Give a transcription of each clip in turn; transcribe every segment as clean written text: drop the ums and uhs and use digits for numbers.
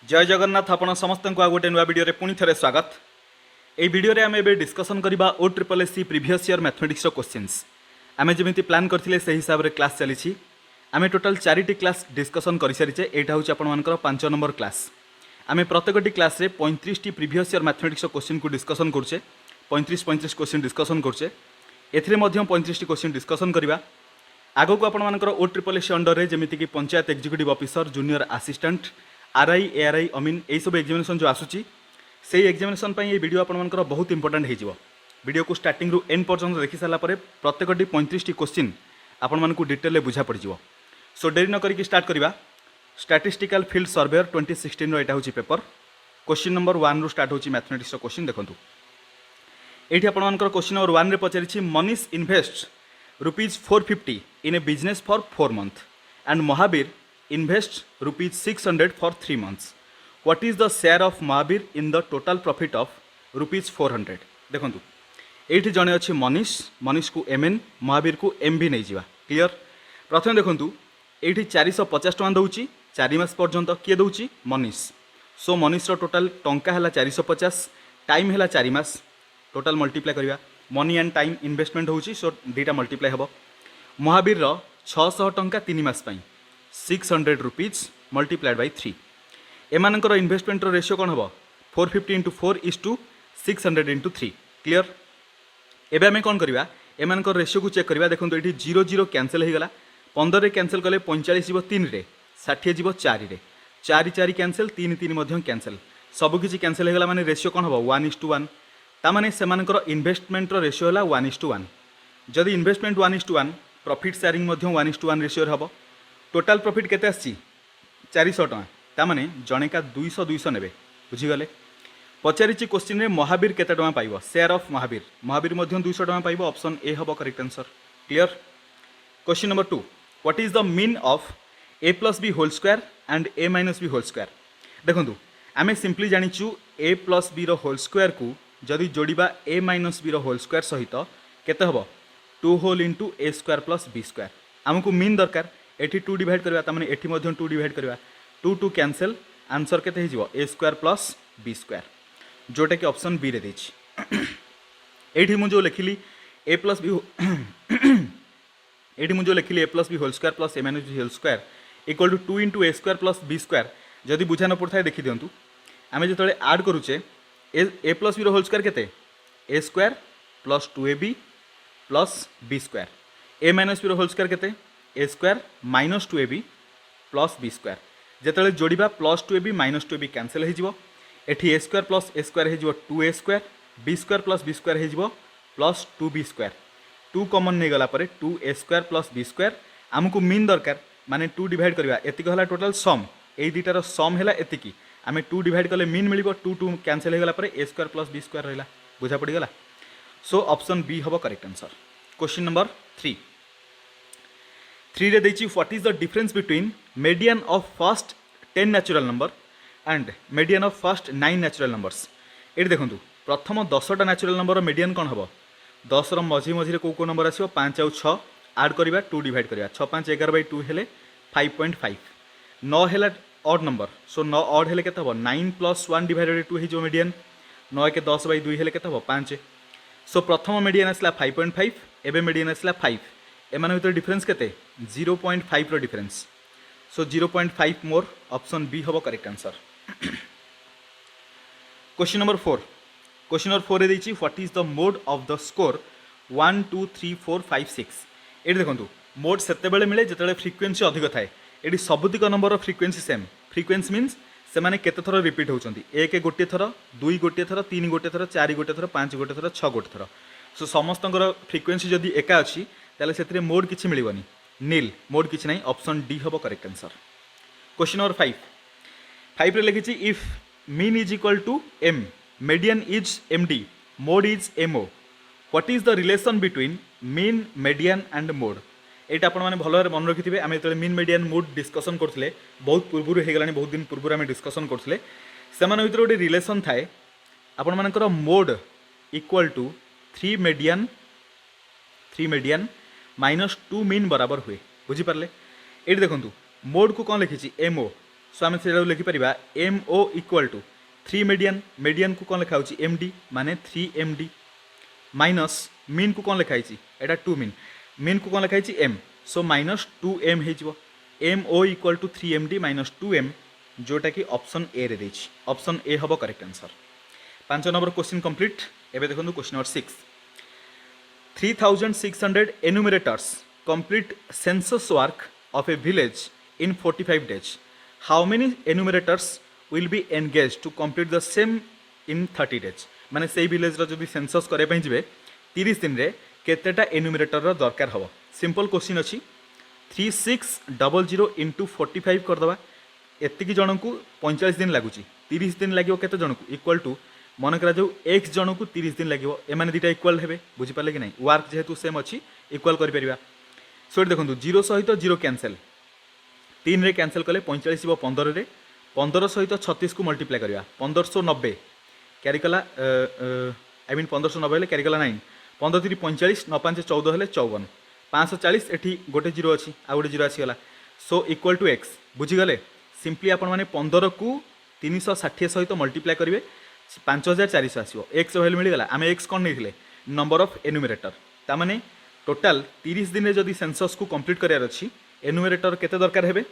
जय जगन्नाथ आपण समस्त को गोटे नुआ वीडियो पुणी थे स्वागत। ये वीडियो आम ए डिस्कसन करवा O triple S C previous year mathematics questions आम जमी प्लान करते से हिसाब से क्लास चली आम टोटाल 4टी क्लास डिस्कसन कर सारी यहाँ हूँ आपर 5 नंबर क्लास। आम प्रत्येकटी क्लास 35टी प्रीवियस ईयर मैथमेटिक्स क्वेश्चन को डिस्कसन करुचे 35 क्वेश्चन डिस्कसन करुचे एथिरे 35टी क्वेश्चन डिस्कसन करवा आग को आपर ओ ट्रिपल एस अंडर में जमीक panchayat executive officer junior assistant RI ARI अमीन यही सब एग्जामिनेशन जो आसूची से एग्जामिनेशन ये वीडियो आपर बहुत इंपोर्टेंट हो वीडियो को स्टार्टिंग रु एंड पर्यंत देखी सारा प्रत्येकटी 35टी क्वेश्चन आपण को डिटेल बुझा पड़ जाव। सो डेरी न करिकी स्टार्ट करवा। स्टैटिस्टिकल फील्ड सर्वेयर 2016 यहाँ हूँ पेपर क्वेश्चन नंबर 1 रु स्टार्ट होची मैथमेटिक्स क्वेश्चन देखूँ ये आपर क्वेश्चन नंबर 1 रे पचारि Manish invest ₹450 in a business for 4 months and Mahavir invest ₹600 for 3 months. What is the share of Mahavir in the total profit of ₹400? देखो ये जड़े अच्छे मनीष को MN महावीर को MV नहीं जावा क्लियर। प्रथम देखो ये 450 टका दूची 4 मास पर्यंत किए दूची मनीष। सो मनीष टोटाल टंका है 450 टाइम है 4 मास टोटाल मल्टीप्लाई करवा मनी एंड टाइम इन्वेस्टमेंट होची सो दुईटा मल्टीप्लाई हम। महावीर 600 टंका 3 मास 600 मल्टीप्लाइड बाय 3 एमानकर इन्वेस्टमेंट रेशियो कौन हम 450 × 4 = 600 × 3 क्लियर। एबे आम कौन करवा एमानकर रेशियो को चेक करवा देखो ये 0 0 कैंसल हो गला 15 कैंसल कले 45 जीव 3 रे 60 जीव 4 रे 4 4 कैंसल 3 3 कैंसल सबकि कैंसल हो गला माने रेशियो कौन हम 1:1 तामाने सेमानकर इन्वेस्टमेंट रेशियो है 1:1 जदि इन्वेस्टमेंट 1:1 प्रॉफिट शेयरिंग 1:1 रेशियो हम टोटाल प्रॉफिट केते आसी 400 टका तामाने जणे का 200 200 नेबे बुझीगले। पचारि क्वेश्चन रे महावीर केते टका पाइबो शेयर ऑफ महावीर 200 टका पाइबो ऑप्शन ए हबो correct answer clear. Question number 2 what is the mean of a + b whole square and a - b whole square. देखंतु आमे सिंपली जानिचु a + b रो होल स्क्वायर को जदि जोड़िबा a - b रो होल स्क्वायर सहित केते हबो 2 whole * a square + b square हमकु मीन दरकार एठी 2 डिवाइड करवा तामाने एठी मध्यम 2 डिवाइड करवा 2 2 कैंसल आंसर केते हे जिवो a स्क्वायर + b स्क्वायर जोटा कि ऑप्शन बी रे देछि। एठी मु जो लिखिली a + b एठी मु जो लिखिली a + b whole square + a - b whole square equal to 2 * a square + b square जदि बुझा न पड़थाय देखि दियंतु आमे जेतले ऐड करूचे a + b रो होल स्क्वायर केते a square + 2ab + b square a - b रो होल स्क्वायर केते a square - 2ab + b square जेतले जोड़िबा +2ab - 2ab कैंसल हो जिवो एठी a स्क्वायर + a स्क्वायर हो जिवो 2a square b square + b square हो जिवो +2b स्क्वायर 2 कॉमन नहीं गला परे 2a स्क्वायर + b स्क्वायर हमकु मीन दरकार माने 2 डिवाइड करबा एतिक हला टोटल सम ए दुईटार सम हैला एतिकी आमे 2 डिवाइड कले मीन मिलिबो 2 2 कैंसल हो गला परे a स्क्वायर + b स्क्वायर रहला बुझा पड़ी गला। सो ऑप्शन बी हबो करेक्ट आंसर। क्वेश्चन नंबर 3 रे देछि what is the difference between median of first 10 natural number and median of first 9 natural numbers. ये देखो प्रथम 10टा नेचुरल नंबर मीडियन कौन हम 10 मझी मझी को नंबर आसो 5 और 6 आड करवा 2 डिवाइड करवा 6 5 11/2 हेले 5.5 9 है ऑड नंबर सो 9 ऑड हेले केते हबो 9 + 1 डिवाइडेड 2 जो मीडियन 9 के 10/2 हेले केते हबो 5 सो प्रथम मीडियन आसला 5.5 एबे मीडियन आसला 5 एमान भीतर डिफरेंस केते 0.5 रो डिफरेंस सो 0.5 मोर ऑप्शन बी हबो करेक्ट आंसर। क्वेश्चन नंबर 4 रे देछि what is the mode of the score 1 2 3 4 5 6। ये देखो मोड सेते बेले मिले जेतेले फ्रीक्वेंसी अधिक थाए एडी सबुतिक number frequency same frequency means से माने केते थरो रिपीट होउचंती 1 गोटे थरो 2 गोटे थरो 3 गोटे थरो 4 गोटे थरो 5 गोटे थरो 6 गोटे थरो सो समस्तंकर फ्रीक्वेंसी जदि एका अछि ताले सेतरे मोड किछि मिलिबनी नील मोड किछि नै ऑप्शन डी हबो करेक्ट आंसर। क्वेश्चन नंबर 5 रे लिखिछि if mean is equal to m median is md mode is mo what is the relation between mean median and mode. एटा आपण माने भलो मन रखिथिबे आमे तले मीन मीडियन मोड डिस्कशन करथिले बहुत पूर्वरु हे गलानी बहुत दिन पूर्वरु आमे डिस्कशन करथिले समान भीतर गोटे रिलेशन थाए आपण मानकर mode equal to 3 median -2 mean बराबर हुए बुझी पारले। ये देखो मोड को कौन लिखी एमओ सो आम से लिखिपर M O equal to 3 median median को कौन लिखा एम डी माने 3 एम डी माइनस मीन को कौन लिखाई एटा 2 मीन को कौन लिखाई एम सो माइनस 2 एम हो M O equal to 3 M D minus 2 M जोटा कि ऑप्शन ए रे देछि ऑप्शन ए हम correct answer 5 number question complete एबे देखंतु question number 6 3600 enumerators complete census work of a village in 45 days how many enumerators will be engaged to complete the same in 30 days माने से village रो जदि census करे पई जिवे 30 दिन रे केतेटा एनुमरेटर रो दरकार हबो सिंपल क्वेश्चन अछि 3600 इंटू 45 कर दबा एतिकी जन को 45 दिन लागुची 30 दिन लागियो केते जन को इक्वल टू मन करा जो x जन को 30 दिन लागियो ए माने दिटा इक्वल हेबे बुझी पाले कि नहीं वर्क जेहेतु सेम अछि इक्वल करि परिबा सो देखंतु 0 सहित 0 कैंसिल 3 रे कैंसिल कले 45 हिबो 15 रे 15 सहित 36 को मल्टीप्लाई करिया 1590 क्यारी कला आई मीन 1590 हेले क्यारी कला 9 15 3 45 9 5 14 हेले 54 540 एठी गोटे जीरो अच्छी आ गोटे जीरो आसीगला सो इक्वल टू एक्स बुझीगले सिंपली आपण मैंने 15 को 360 सहित मल्टीप्लाई करेंगे 5400 आसो एक्स वैल्यू मिलगला आम एक्स कौन नहीं नंबर ऑफ एनुमरेटर तामाने टोटाल 30 दिन में जदि सेंसस को कंप्लीट करार अच्छी एनुमरेटर केते दरकार हेबे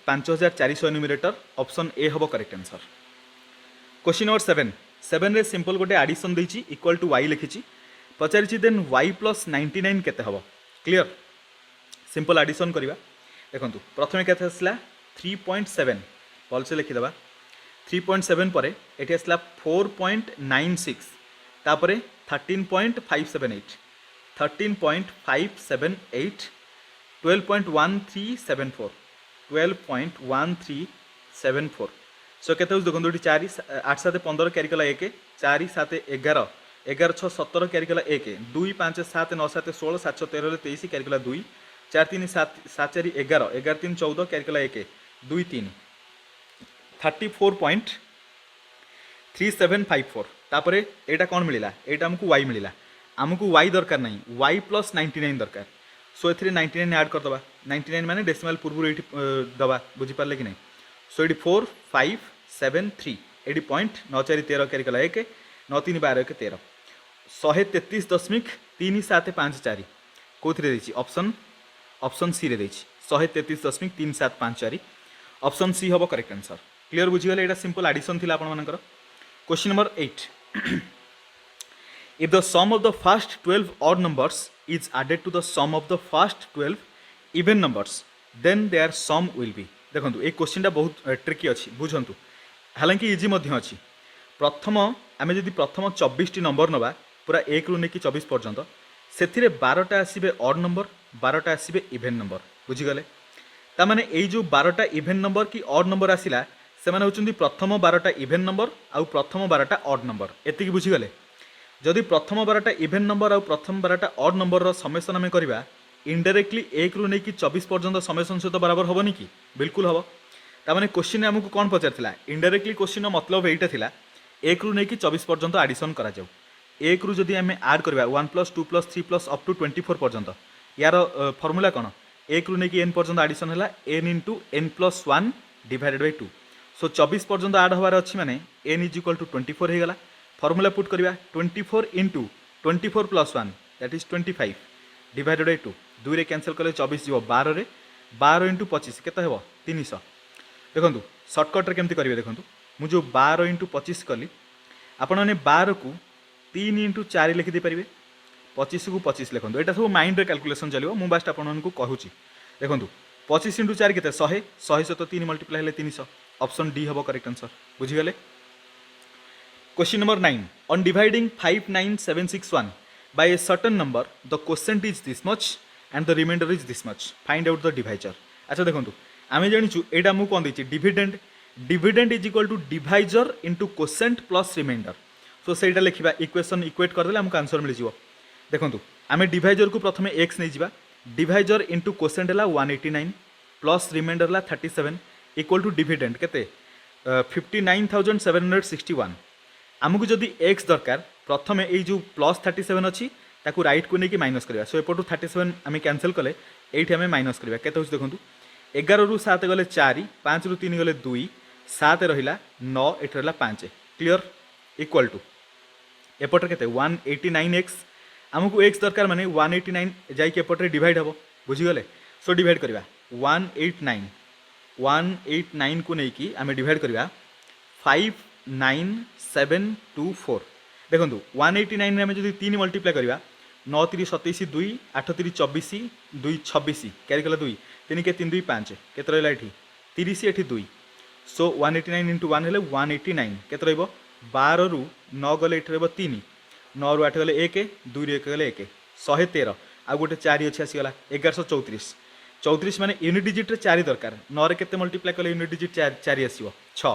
5400 एनुमरेटर ऑप्शन ए हम करेक्ट आंसर क्वेश्चन नंबर 7 रे सिंपल गोटे एडिशन देछि इक्वल टू y लिखिछि पचारि देन y प्लस 99 केते हबो क्लियर सिंपल एडिशन करवा देखंतु प्रथमे केते आसला 3.7 भल से लिखि देबा 3.7 परे एठी आसला 4.96 तापरे 13.578 13.578 12.1374 12.1374 सो केते देखो 4 8 7 15 क्यारी कला 1 4 7 11 11 6 17 क्यारी कला 1 2 5 7 9 7 16 7 13 23 क्यारी कला 2 4 3 7 7 4 11 11 3 14 क्यारी कला 1 2 3 34.3754 तापरे एटा कौन मिला एटा हमको y मिला हमको y दरकार नहीं y प्लस 99 दरकार सो ए 99 ऐड कर दबा 99 माने डेसिमल पूर्व ये दबा बुझी पारे कि नहीं सो ये 4573 ये पॉइंट 9 4 13 क्यारी कला 1 9 3 12 1 13 133.3754 कौन ऑप्शन ऑप्शन सी रे 133.3754 ऑप्शन सी हम करेक्ट आंसर क्लियर बुझीगले एटा सिंपल एडिशन थिला आपण मानकर question number 8 if the sum of the first 12 odd numbers is added to the sum of the first 12 even numbers then their sum will be देखंतु ए question बहुत tricky अछि बुझंतु हालांकि easy मध्य अछि प्रथम आमे जदि प्रथम 24 टी नंबर नबा पूरा 1 रु नेकी 24 पर्यंत सेथिरे 12टा आसीबे ऑड नंबर 12टा आसीबे इवन नंबर बुझीगले ता माने एई जो 12टा इवन नंबर की ऑड नंबर आसिला से माने होचंदी प्रथम 12टा इवन नंबर आउ प्रथम 12टा ऑड नंबर एतिकी बुझीगले जदि प्रथम 12टा इवन नंबर आउ प्रथम 12टा ऑड नंबर रो समेसन आमे करबा इनडायरेक्टली 1 रु नेकी 24 पर्यंत समेसन सहित बराबर होबनी की बिल्कुल होबो ता माने क्वेश्चन हमको कोन पचारथिला इनडायरेक्टली क्वेश्चन मतलब एटा थिला 1 रु नेकी 24 पर्यंत एडिशन करा जाऊ 1 रु जदि आमे ऐड करबा 1 + 2 + 3 + अप टू 24 पर्यंत यार फार्मूला कोन 1 रु नेकी n पर्यंत एडिशन हला n * n + 1 / 2 सो 24 पर्यंत ऐड होबार अछि माने n = 24 हे गला फार्मूला पुट करबा 24 * 24 + 1 दैट इज 25 / 2 2 रे कैंसिल कले 24 जीवो 12 रे 12 * 25 केते हेबो 300 देखंतु शॉर्टकट रे केमति करिवे देखंतु मु जो 12 * 25 कली आपण माने 12 को 3 * 4 लिखि दे परिवे 25 को 25 लिखंतु एटा सब माइंड रे कैलकुलेशन चलिवो मु बास्ट आपण मानकु कहूची देखंतु 25 * 4 केते 100 100 से तो 3 मल्टीप्लाई हेले 300 ऑप्शन डी हबो करेक्ट आंसर बुझी गले question number 9 on dividing 59761 by a certain number the quotient is this much and the remainder is this much find out the divisor अच्छा देखंतु आमे जानिचु एटा मु कोन दिछि dividend dividend is equal to divisor into quotient plus remainder so सेटा लिखिबा इक्वेशन इक्वेट कर देले हमको आंसर मिल जिवो देखंतु आमे डिवाइजर को प्रथमे x नै जिबा डिवाइजर इनटू क्वोशेंट हला 189 प्लस रिमाइंडर हला 37 इक्वल टू डिविडेंड केते 59761 आमको जदि x दरकार प्रथमे ए जो प्लस 37 अच्छी ताकू राइट को लेकिन माइनस करवा सो एपटू 37 आम कैंसल कले ये आम माइनस करवा केते होछि देखंतु एगार रु 7 गले 4 5 रु 3 गले 2 7 रहा 9 एट रहा 5 क्लीयर इक्वल टू एपटे केते 189x आमको x दरकार माने 189 जाइए एपटे डिवाइड हम बुझीगले सो डिवाइड करवा 189 को लेकिन आम डिवाइड करवा 59724 देखो 189 आम जो 3 मल्टीप्लाई करवा 9 3 27 2 8 3 24 2 26 कैरी कला 2 3 के 3 2 5 केते रहा ये 30 एठी 2 सो 189 इंटू 1 हेले 189 केते रहिबो 12 रु 9 गले एठी रहिबो 3 9 रु 8 गले 1 2 रु 1 गले 1 113 आ गोटे 4 अच्छी आसीगला 1134 34 माने यूनिट डिजिट रे 4 दरकार 9 रे केते मल्टीप्लाई कले यूनिट डिजिट 4 आसीबो 6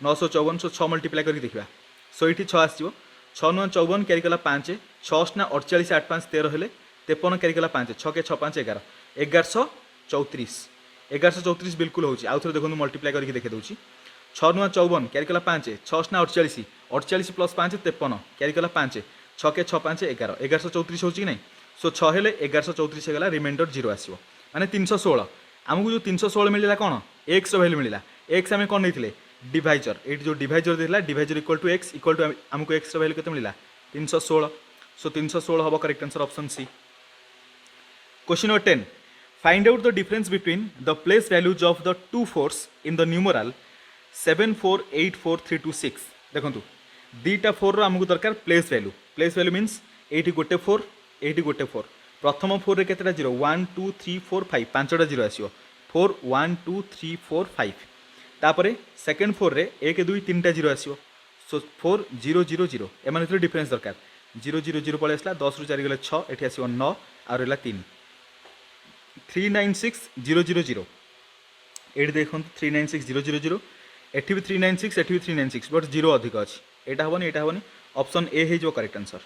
954 सो 6 मल्टीप्लाई करी देखिबा सो एठी 6 आसीबो 6 9 54 कैरी कला 5 6 ना 48 8 5 13 हेले 53 कैरी कला 5 6 के 6 5 11 1134 बिल्कुल होची आउ थरे देखो मल्टीप्लाई करके देखे दूची 6 9 54 कैरी कला 5 6 ना 48 48 प्लस 5 53 कैरी कला 5 6 के 6 5 11 1134 होची कि नहीं सो 6 हेले 1134 हेगला रिमाइंडर 0 आसीबो माने 316 आमको जो 316 मिलला कोन x रो वैल्यू मिलला x हमें कोन नैथिले डिवाइजर एट जो डिवाइजर देला divisor equal to x equal to आमको x रो वैल्यू केते मिलला 316 सो 316 हबो correct answer option C question number 10 find out the difference between the place values of the two fours in the numeral 7484326 देखंतु दीटा 4 रो हमकु दरकार place value means एठी गोटे 4 एठी गोटे 4 प्रथम 4 रे केतेटा 0 1 2 3 4 5 पांचटा 0 आसीओ 4 1 2 3 4 5 तापरे सेकंड 4 रे 1 2 3टा 0 आसीओ सो 4 0 0 0 एमाने तो डिफरेंस दरकार 0 0 0 पळे आसला 10 रु 4 गले 6 एठी आसीओ 9 आ रहला 3 396000 एट देखो 396000 एठी भी 396 एठी भी 396 बट 0 अधिक अच्छी एटा हबनी ऑप्शन ए हो करेक्ट आंसर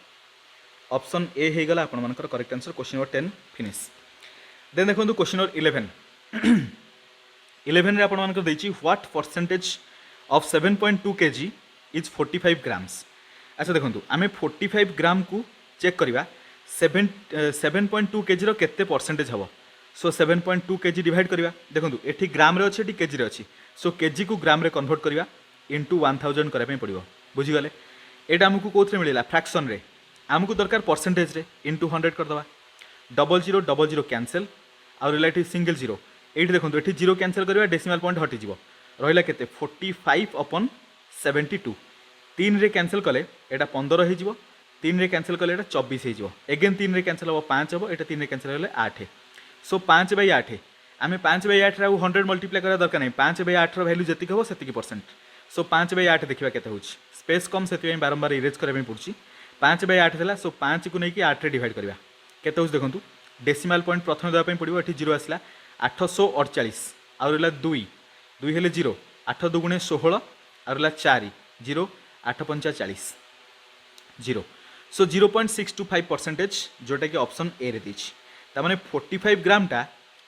ऑप्शन ए हो गला आपण मानकर correct answer question number 10 finish then देखो क्वेश्चन नंबर 11 रे आपण मानकर देछि व्हाट परसेंटेज ऑफ 7.2 kg इज 45 ग्राम्स अच्छा देखो आम 45 ग्राम को चेक करवा 7.2 kg रो केते परसेंटेज हम सो 7.2 kg डिवाइड करवा देखो ये ग्राम रे अच्छे केजी रे अच्छी सो केजी को ग्राम रे कन्वर्ट करवा इंटू 1000 करने पड़ो बुझीगले यहाँ आमको कौन मिलला फ्रैक्शन रे आमको दरकार परसेंटेज रे इंटू 100 करदे 0000 कैंसल और रहा सिंगल जीरो ये देखो ये जीरो कैंसल करवा डेसिमल पॉइंट हटिज रहा के 45/72 3 रे कैंसल कले यहाँ 15 हो 3 रे कैंसल कले 24 हो एगेन 3 रे कैंसल हम 5 हम यहाँ 3 रे कैंसल कले 8 सो 5/8 आम 5/8 100 मल्टीप्लाई करा दरकार नहीं 5/8 वैल्यू जी हम से परसेंट सो 5/8 देखा के स्पेस कम से बारंबार इरेज करने पड़ी 5/8 था सो 5 को लेकिन 8 रे डिवाइड करवा केते देखो डेसिमल पॉइंट प्रथम देवाई पड़ो ये जीरो आसला 848 आउ रहा 2 2 हेले 0 8 2 16 आउ रहा 4 0 8 5 40 0 सो 0.625 परसेंटेज जोटा कि ऑप्शन ए रे दीची तामाने 45 ग्राम टा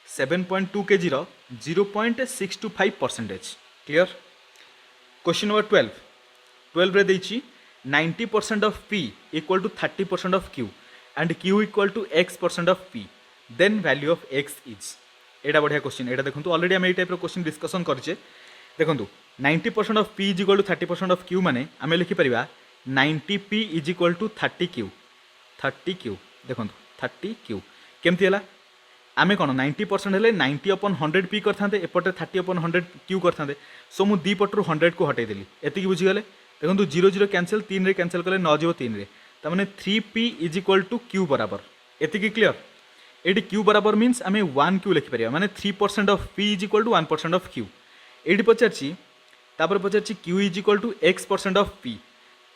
7.2 kg रो 0.625 परसेंटेज क्लियर क्वेश्चन नंबर 12 रे देची 90% of p equal to 30% of q and q equal to x% of p then value of x is एटा बढ़िया क्वेश्चन एटा देखंतु ऑलरेडी हम ए टाइप रो क्वेश्चन डिस्कशन करछे देखंतु 90% of p is equal to 30% of q माने आमे लिखि परिबा 90p is equal to 30q देखंतु 30q केमती है आमे कौन 90% हेले 90/100 p करते एपटे 30/100 q करते सो मु दी पटरू 100 को हटेदेली एति बुझीगले देखो 0 0 कैंसल 3 रे कैंसल कले 9 जीव 3 रे तमाने 3p is equal to q बराबर एति क्लियर ये q बराबर मीन्स आम 1q लिखिपर माने 3% of p is equal to 1% of q ये पचार पचार q is equal to x% of p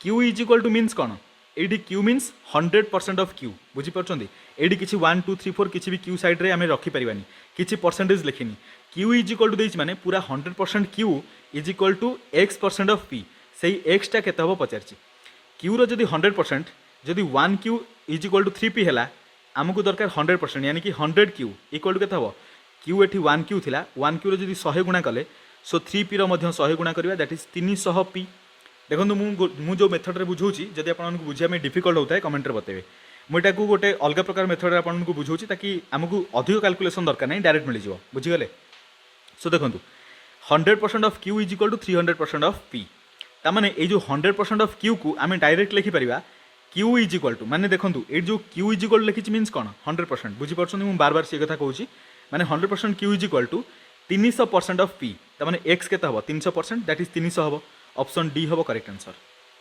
q is equal to means कौन ये q मीन्स 100% ऑफ q बुझीपार ये किसी 1 2 3 4 किसी भी q साइड रे आम रखिपारानी किसी परसेंटेज लिखिनी q इज इक्वल टू देछि माने पूरा 100% q is equal to x% of p से x टा केते हबो पचार q रो जदि 100% जदि 1q is equal to 3p हैला आमको दरकार 100% यानी कि 100q इक्वल टू केते हबो q एठी 1q थिला 1q रो जदि 100 गुणा कले सो 3p रो मध्य 100 गुणा करबा दैट इज 300p देखो मु जो मेथड रे बुझाऊँ जदि आपको बुझा में डिफिकल्ट होता है कमेंट रे बतेबे मुझे गोटे अलग प्रकार मेथड रे आपको बुझाऊँ ताकि आमको अधिक कैलकुलेशन दरकार नहीं डायरेक्ट मिल जाव बुझीगले सो देखो 100% of Q is equal to 300% of P ताने ये जो 100% ऑफ क्यू को आम डायरेक्ट लिखिपर क्यू इज इक्वल टू माने देखो ये जो क्यू इज इक्वल लिखी मीन्स कौन 100% बुझीपार मुझे बार बार से कथा कहूँ माने 100% Q is equal to 300% of P ताने एक्स के 300% दैट इज 300 हम ऑप्शन डी हम करेक्ट आंसर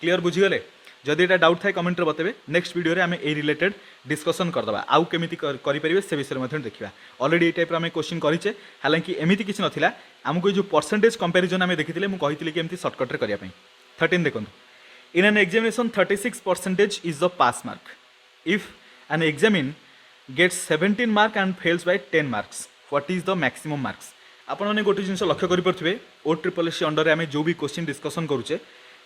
क्लियर बुझीगले जदि यहाँ डाउट थाए कमेंट बताइए नेक्स्ट वीडियो आम ए रिलेटेड डिस्कसन करदे आउ केमी करेंगे से विषय में देखा अलरेडी ये टाइप आम क्वेश्चन करेचे हालांकि एमती किसी नाला आमको जो परसेंटेज कंपेरिजन आम देखी मुझे कि एमती सर्टकट्रे करने 13 देखो in an examination 36% is the pass mark if an examinee gets 17 mark and fails by 10 marks what is the maximum marks आपण मैंने गोटे जिन लक्ष्य करेंगे OSSC अंडर आम जो भी क्वेश्चन डिस्कसन करुचे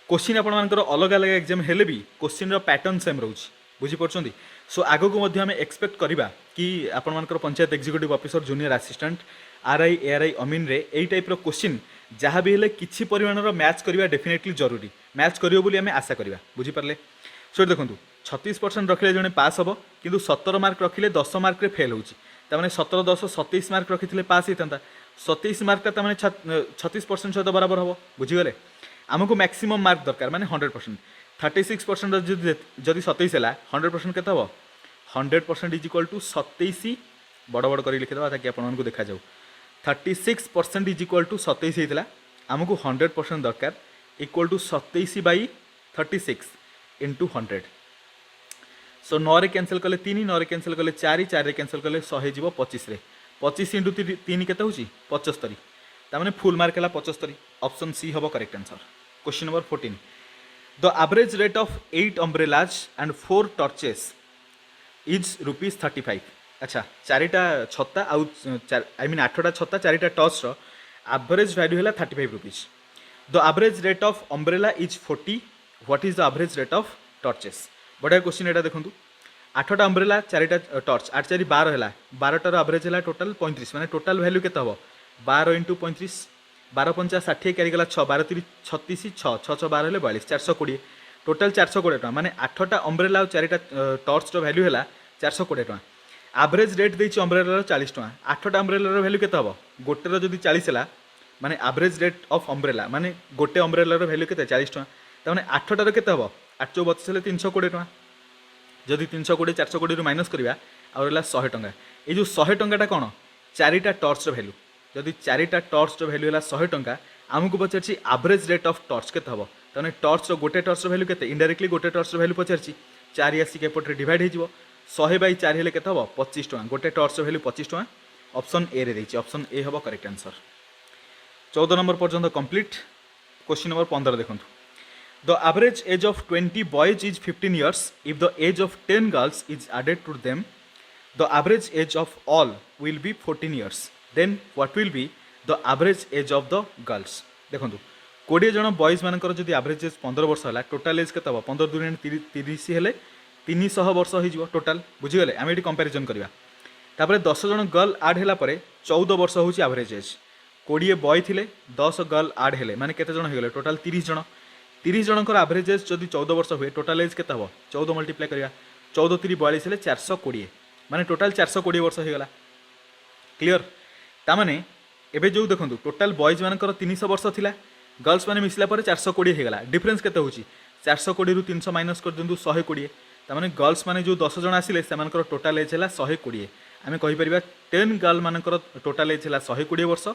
क्वेश्चन आपर अलग अलग एग्जाम हेले भी क्वेश्चन पैटर्न सेम रोच बुझीपार सो आगक आम एक्सपेक्ट करवा कि आपर panchayat executive officer junior assistant RI ARI अमीन रे यही टाइप क्वेश्चन जहाँ भी हेले किसी परिमाणर मैच करवा डेफिनेटली जरूरी मैच करियो बोली आम आशा करवा बुझीपारे सो देखो 36% रखिले जड़े पास हम कि 17 मार्क रखिले 10 मार्क फेल होने 17 10 27 मार्क रखी पास होता 27 मार्कटा मैंने 36% सहित बराबर हम बुझीगले आमको मैक्सिमम मार्क दरकार माने 100% 36% जदि 27 है 100% के हम 100% इज इक्वल टू 27 बड़ बड़ कर लिखिदेवा ताकि आपको देखा जाऊ 36% इज इक्वल टू 27 होता आमको 100% दरकार equal to 27/36 into 100 so 9 cancel कले 3 9 कैंसल कले 4 4 कैंसल कले 100 जीव 25 25 इंटू 3 के 75 ताने फुल मार्क है 75 ऑप्शन सी हम correct answer question number 14 the average rate of 8 umbrellas and 4 torches is ₹35 अच्छा 4टा छत्ता आउ आई मीन 8टा छत्ता 4टा टॉर्च एवरेज वैल्यू है 35 rupees the average rate of umbrella is 40 what is the average rate of torches बढ़िया question यहाँ देखो 8टा umbrella 4टा torch 8 4 12 है 12टार average है टोटाल 35 माने टोटाल वैल्यू के 12 इंटू 35 12 5 60 क्यारीगला 6 12 3 36 6 6 6 12 है 42 420 टोटाल 420 टका माने 8टा अम्ब्रेला और 4टा टॉर्च वैल्यू है 420 टका एवरेज रेट देछि अम्ब्रेला 40 टका 8टा अम्ब्रेला वैल्यू केते हबो गोटेर जदि 40 है माने एवरेज रेट ऑफ अम्ब्रेला माने गोटे अम्ब्रेला वैल्यू केते 40 टका ताने 8टार केते हबो 8 32 हेले 320 टका जदि 320 420 रु माइनस करबा आ रहला 100 टका ए जो 100 टकाटा कोन 4टा टॉर्च वैल्यू जदि 4टा टॉर्च वैल्यू है 100 टका आमको पचार एवरेज रेट ऑफ टॉर्च के हम ताने टॉर्च गोटे टॉर्च वैल्यू के इनडायरेक्टली गोटे टॉर्च वैल्यू पचार 4 आसिक एपटे डिवाइड हो 100/4 हेले के 25 टका गोटे टॉर्च वैल्यू 25 टका ऑप्शन ए रे देछि ऑप्शन ए हम करेक्ट आंसर 14 नंबर पर्यंत कंप्लीट क्वेश्चन नंबर 15 देखो the average age of 20 boys is 15 years if the age of 10 girls is added to them the average age of all will be 14 years then what will be the average age of the girls देखो 20 जन boys मानकर जदि average age 15 वर्ष है total as के 15 2 30 हेले 300 वर्ष हो टोटाल बुझीगले आम ये कंपेरिजन करवा 10 जन गर्ल आड है 14 वर्ष हूँ एवरेज एज 20 बॉय थे 10 गर्ल आड है माने केते जन हो टोटाल 30 जनकर एवरेज एज जदि 14 वर्ष हुए टोटाल एज के 14 मल्टीप्लाई करवा 14 3 42 हेले 420 माने टोटाल 420 वर्ष होगा क्लियर तामाने एबे जो देखो टोटाल बॉयज मानकर 300 वर्ष थिला गर्ल्स माने मिसला पर 420 होगा डिफरेंस केते होची 420 रु 300 माइनस कर दिंतु 120 तामाने गर्ल्स माने जो 10 जन आसिले सेमानकर टोटाल एज है 120 आम कहीपर 10 गर्ल मानकर टोटाल एज है 120 वर्ष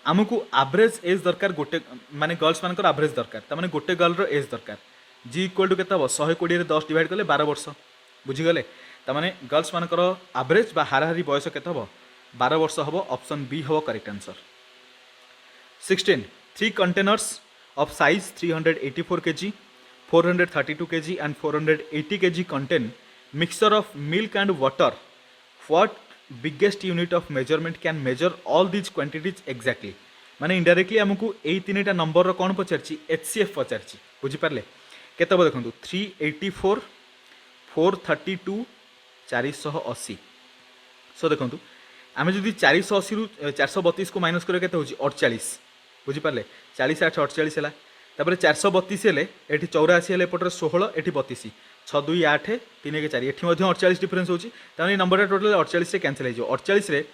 आमको एवरेज एज दरकार गोटे माने गर्ल्स मानकर एवरेज दरकार तामाने गोटे गर्ल एज दरकार जी इक्वल टू केते 120 रे 10 डिवाइड कले 12 वर्ष बुझीगले तामाने गर्ल्स मानकर एवरेज बा हाराहारी बयस केते 12 वर्ष हम ऑप्शन बी हम correct answer 16 3 containers of size 384 kg, 432 kg and 480 kg contain mixture of milk and water. What biggest unit of measurement can measure all these quantities exactly? माने इनडायरेक्टली आमको यही तीन टा नंबर कौन पचार HCF पचार बुझीपारे केत देखो 384 432 480 सो देखो आम जब 480 रु 432 को माइनस कर 48 बुझीपारे 40 8 48 है तापर 432 हेले ये 84 हेले एपटे 16 ये 32 6 2 8 3 1 4 ये 48 डिफरेन्स होची नंबर टोटल 48 कैनसल हो 48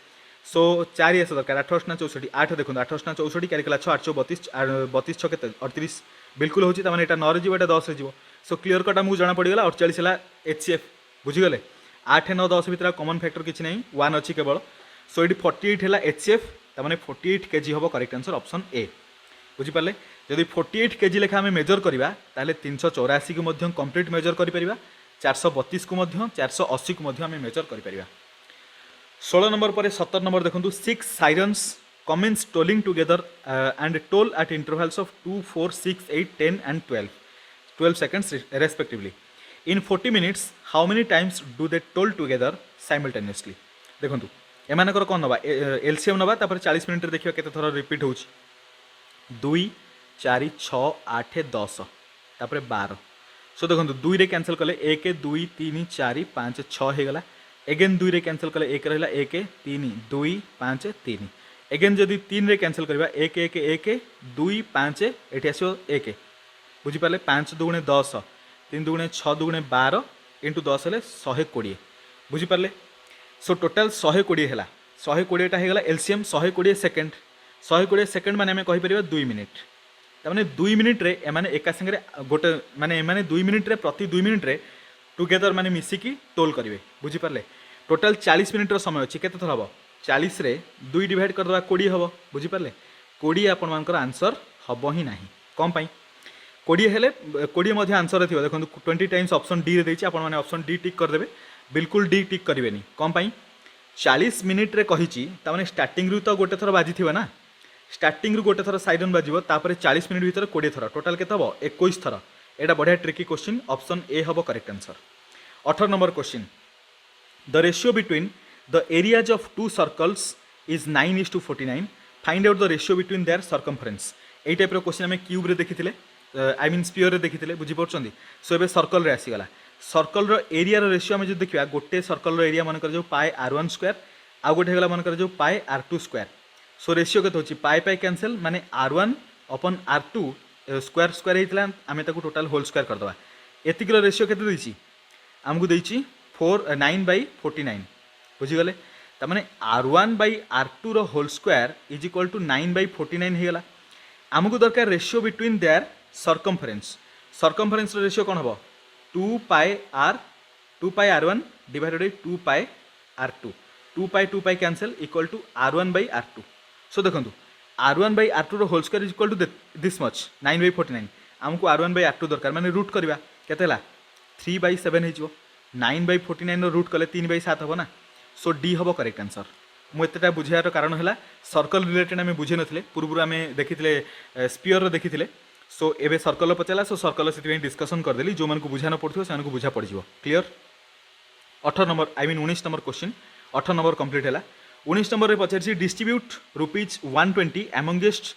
सो 4 आस दरकार 28 ना 64 8 देखो 28 ना 64 क्या 6 8 32 32 6 के 38 बिल्कुल होची तामाने एटा 9 रे जीवो एटा 10 रे जीवो सो क्लियर कट आमको जाना पड़गला 48 है HCF बुझीगले 8 9 10 भितर कॉमन फैक्टर किसी नहीं 1 अच्छी केवल सो ये 48 है HCF तामाने 48 kg हम करेक्ट आंसर ऑप्शन ए बुझीपारे जदि 48 kg लेखा आम मेजर करवा ताले 384 को मध्य कंप्लीट मेजर करिपरिबा 432 को मध्य 480 को मध्य आम मेजर करिपरिबा 16 नंबर पर 17 नंबर देखो 6 sirens commence tolling together and toll at intervals of 2 4 6 8 10 and 12 seconds respectively in 40 minutes how many times do they toll together simultaneously देखो एमानकर कौन नवा एलसीएम नवा 40 मिनिट देखिए केते थर रिपीट हो 2 4 6 8 10 तापर 12 सो देखो 2 रे कैंसल कले 1 2 3 4 5 6 हो गला एगेन 2 रे कैंसल कले 1 रहा 1 3 2 5 3 एगेन जदि 3 रे कैंसल करवा 1 1 1 2 5 एठी आसो 1 बुझिपारे 5 2 10 3 2 6 2 12 इंटू 10 हेले 120 बुझिपारे सो टोटाल 120 है 120टा होगा एलसीएम 120 सेकेंड 120 सेकेंड माने कहीं पार 2 मिनिट तमाने 2 मिनिट रे एमाने एका संगे गोटे माने एमाने 2 मिनिट रे प्रति 2 मिनिट रे टुगेदर माने मिसिकी टोल करेंगे बुझिपारे टोटाल 40 मिनिट समय अच्छी केते थर हम 40 रे 2 डिवाइड करदे 20 हम बुझिपारे 20 आपण मानकर आंसर हम ही ना कौन पाई 20 हेले 20 आंसर थी देखो 20 टाइम्स ऑप्शन डी रे आपण माने ऑप्शन डी टिक करदेवे बिल्कुल डी टिक करेंगे कौन पाई 40 मिनिट रे कही ताने स्टार्टिंग रु तो गोटे थर बाजी थी ना स्टार्टिंग रु गोटे थर साइरन बाजिबो तापर 40 मिनिट भीतर 20 थर टोटाल केते हबो 21 थर एटा बढ़िया ट्रिकी क्वेश्चन ऑप्शन ए हबो correct answer 18 number question the ratio between the areas of two circles is 9:49 find out the ratio between their circumference एई टाइप रो क्वेश्चन हमें क्यूब रे देखिथिले आई मीन स्फीयर रे देखिथिले बुझी परछंदी सो एबे सर्कल रे आसीगला सर्कल रो एरिया रो रेशियो हमें जो देखिबा गोटे सर्कल रो एरिया मन कर जो पाई r1 स्क्वायर आ गोटे हेगला मन कर जो पाई r2 स्क्वायर सो रेशियो केते होची पाई पाई कैंसिल माने r1 अपन r2 स्क्वायर स्क्वायर हेतला आमे ताको टोटल होल स्क्वायर कर दबा एतिकलो रेशियो केते देछि हमकु देछि 9/49 बुझी गले त माने r1/r2 रो whole square is equal to 9/49 हेगला हमकु दरकार रेशियो बिटवीन देयर सर्कमफरेन्स रो रेशियो कोन हबो 2 pi r1 divided by 2 pi r2 2 pi cancel equal to r1/r2 so देखंतु r1/r2 रो whole square is equal to this much 9/49 हमको r1/r2 दरकार माने रूट करबा केते हला 3/7 हे जो 9/49 रो रूट कले 3/7 हबो ना सो डी हबो करेक्ट आंसर मु एतेटा बुझार कारण हला सर्कल रिलेटेड आमे बुझे नथिले पूर्व आमे देखिथिले स्फीयर रो देखिथिले सो एबे सर्कल पचला सो सर्कल से डिस्कसन करदेली जो मन को बुझा न पड़ो से बुझा पड़ clear 18 number I mean 19 number question 18 number complete है 19 नंबर रे पचार distribute ₹120 amongst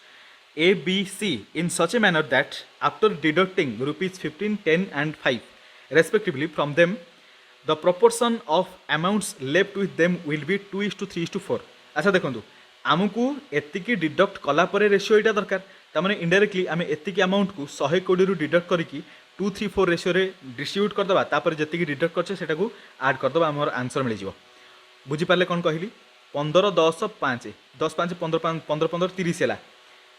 A B C in such a manner that after deducting ₹15 10 and 5 respectively from them the proportion of amounts left with them will be 2:3:4 अच्छा देखो आमको एतिकी deduct कला परे ratio एटा दरकार तामाने indirectly आमे एतिकी amount को 120 रु डिडक्ट करिकी 2:3:4 रेशियो रे डिस्ट्रीब्यूट कर दबा तापर जतिकी डिडक्ट करछे सेटा को ऐड कर दबा हमर आंसर मिल जिवो बुझी पाले कोन कहली 15 10 5 10 5 15 15 15 30 हैला